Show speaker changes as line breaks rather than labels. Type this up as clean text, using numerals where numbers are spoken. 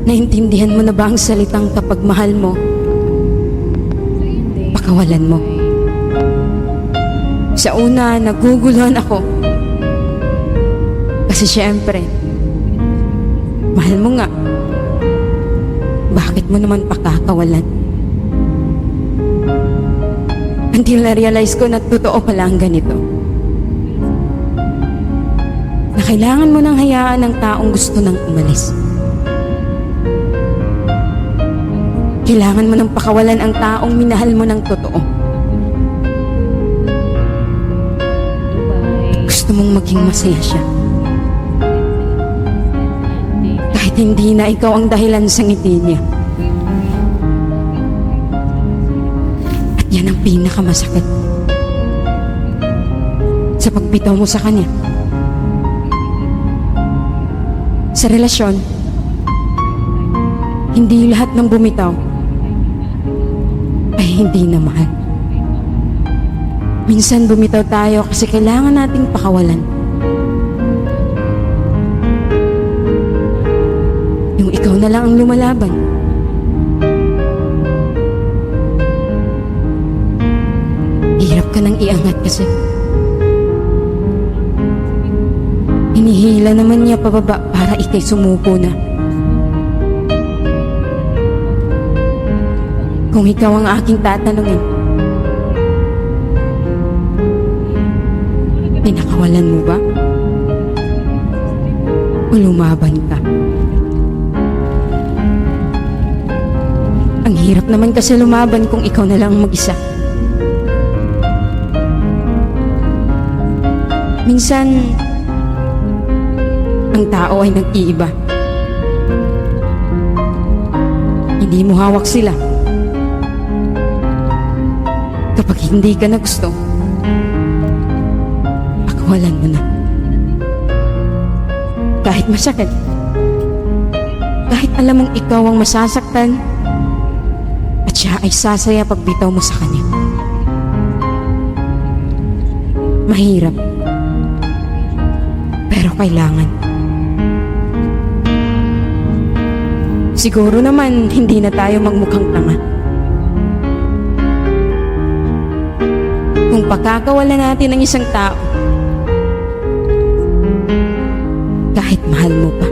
Naintindihan mo na ba ang salitang kapag mahal mo, pakawalan mo? Sa una, naguguluhan ako. Kasi syempre, mahal mo nga. Bakit mo naman pakakawalan? Until na-realize ko na totoo pala ang ganito. Na kailangan mo nang hayaan ng taong gusto nang umalis. Kailangan mo nang pakawalan ang taong minahal mo ng totoo. Gusto mong maging masaya siya. Kahit hindi na ikaw ang dahilan sa ngiti niya. At yan ang pinakamasakit sa pagbitaw mo sa kanya. Sa relasyon, hindi lahat ng bumitaw ay hindi na mahal. Minsan bumitaw tayo kasi kailangan nating pakawalan. Yung ikaw na lang ang lumalaban. Hirap ka nang iangat kasi. Hinihila naman niya pababa para ikay sumuko na. Kung ikaw ang aking tatanungin, pinakawalan mo ba? O lumaban ka? Ang hirap naman kasi lumaban kung ikaw na lang mag-isa. Minsan, ang tao ay nag-iiba. Hindi mo hawak sila. Kapag hindi ka na gusto, pakawalan mo na. Kahit masakit, kahit alam mong ikaw ang masasaktan, at siya ay sasaya pag bitaw mo sa kanya. Mahirap, pero kailangan. Siguro naman hindi na tayo magmukhang tanga. Kung pakakawalan natin ng isang tao, kahit mahal mo pa.